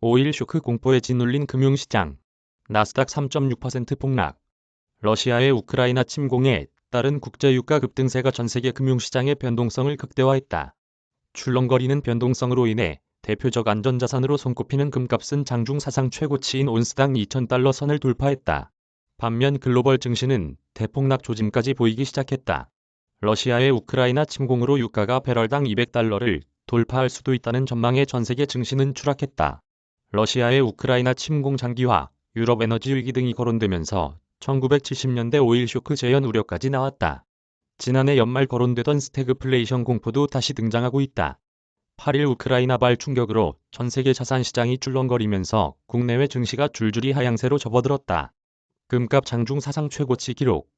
오일 쇼크 공포에 짓눌린 금융시장. 나스닥 3.6% 폭락. 러시아의 우크라이나 침공에 따른 국제유가 급등세가 전세계 금융시장의 변동성을 극대화했다. 출렁거리는 변동성으로 인해 대표적 안전자산으로 손꼽히는 금값은 장중 사상 최고치인 온스당 2,000달러 선을 돌파했다. 반면 글로벌 증시는 대폭락 조짐까지 보이기 시작했다. 러시아의 우크라이나 침공으로 유가가 배럴당 200달러를 돌파할 수도 있다는 전망에 전세계 증시는 추락했다. 러시아의 우크라이나 침공 장기화, 유럽 에너지 위기 등이 거론되면서 1970년대 오일 쇼크 재현 우려까지 나왔다. 지난해 연말 거론되던 스태그플레이션 공포도 다시 등장하고 있다. 8일 우크라이나발 충격으로 전세계 자산시장이 출렁거리면서 국내외 증시가 줄줄이 하향세로 접어들었다. 금값 장중 사상 최고치 기록.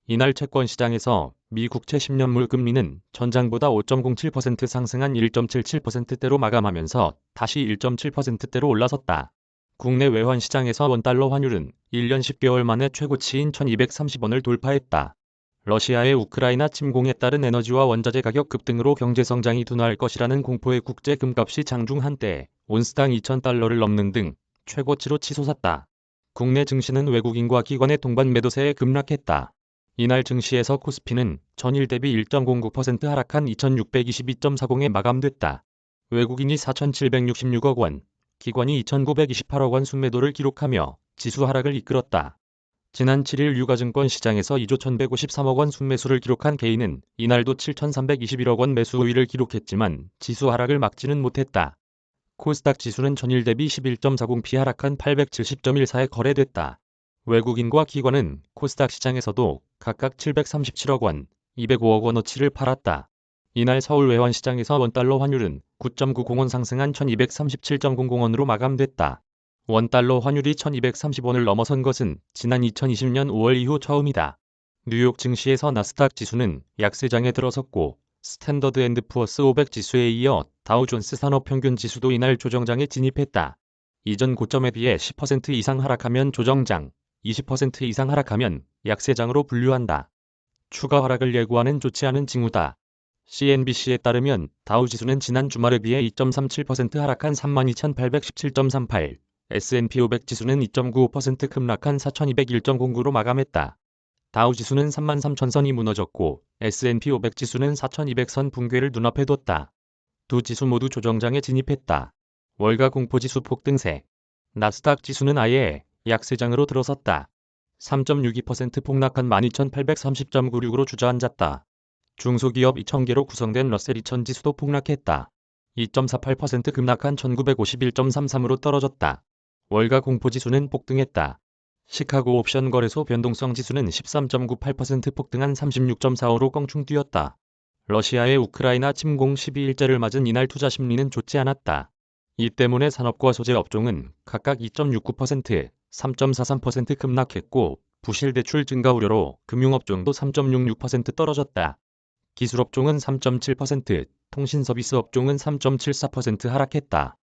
이날 채권시장에서 미 국채 10년물 금리는 전장보다 5.07% 상승한 1.77%대로 마감하면서 다시 1.7%대로 올라섰다. 국내 외환시장에서 원달러 환율은 1년 10개월 만에 최고치인 1230원을 돌파했다. 러시아의 우크라이나 침공에 따른 에너지와 원자재 가격 급등으로 경제성장이 둔화할 것이라는 공포에 국제 금값이 장중 한때 온스당 2,000달러를 넘는 등 최고치로 치솟았다. 국내 증시는 외국인과 기관의 동반 매도세에 급락했다. 이날 증시에서 코스피는 전일 대비 1.09% 하락한 2,622.40에 마감됐다. 외국인이 4,766억 원, 기관이 2,928억 원 순매도를 기록하며 지수 하락을 이끌었다. 지난 7일 유가증권 시장에서 2조 1,153억 원 순매수를 기록한 개인은 이날도 7,321억 원 매수 우위를 기록했지만 지수 하락을 막지는 못했다. 코스닥 지수는 전일 대비 11.40p 하락한 870.14에 거래됐다. 외국인과 기관은 코스닥 시장에서도 각각 737억 원, 205억 원어치를 팔았다. 이날 서울 외환시장에서 원달러 환율은 9.90원 상승한 1,237.00원으로 마감됐다. 원달러 환율이 1,230원을 넘어선 것은 지난 2020년 5월 이후 처음이다. 뉴욕 증시에서 나스닥 지수는 약세장에 들어섰고 스탠더드 앤드 푸어스 500 지수에 이어 다우존스 산업평균 지수도 이날 조정장에 진입했다. 이전 고점에 비해 10% 이상 하락하면 조정장, 20% 이상 하락하면 약세장으로 분류한다. 추가 하락을 예고하는 좋지 않은 징후다. CNBC에 따르면 다우지수는 지난 주말에 비해 2.37% 하락한 32,817.38, S&P 500 지수는 2.95% 급락한 4,201.09로 마감했다. 다우지수는 33,000선이 무너졌고 S&P 500 지수는 4,200선 붕괴를 눈앞에 뒀다. 두 지수 모두 조정장에 진입했다. 월가 공포지수 폭등세. 나스닥 지수는 아예 약세장으로 들어섰다. 3.62% 폭락한 12,830.96으로 주저앉았다. 중소기업 2,000개로 구성된 러셀 2000 지수도 폭락했다. 2.48% 급락한 1951.33으로 떨어졌다. 월가 공포지수는 폭등했다. 시카고 옵션 거래소 변동성 지수는 13.98% 폭등한 36.45로 껑충 뛰었다. 러시아의 우크라이나 침공 12일째를 맞은 이날 투자 심리는 좋지 않았다. 이 때문에 산업과 소재 업종은 각각 2.69%, 3.43% 급락했고 부실대출 증가 우려로 금융업종도 3.66% 떨어졌다. 기술업종은 3.7%, 통신서비스 업종은 3.74% 하락했다.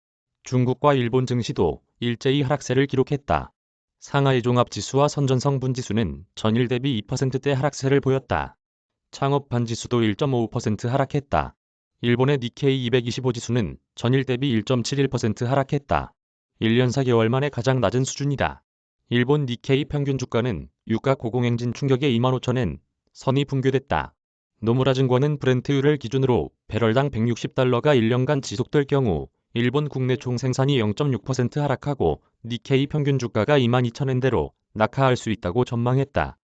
중국과 일본 증시도 일제히 하락세를 기록했다. 상하이 종합지수와 선전성분지수는 전일 대비 2%대 하락세를 보였다. 창업반지수도 1.55% 하락했다. 일본의 니케이 225지수는 전일 대비 1.71% 하락했다. 1년 4개월 만에 가장 낮은 수준이다. 일본 니케이 평균 주가는 유가 고공행진 충격에 25,000엔 선이 붕괴됐다. 노무라 증권은 브렌트유를 기준으로 배럴당 160달러가 1년간 지속될 경우 일본 국내 총생산이 0.6% 하락하고 니케이 평균 주가가 22,000엔대로 낙하할 수 있다고 전망했다.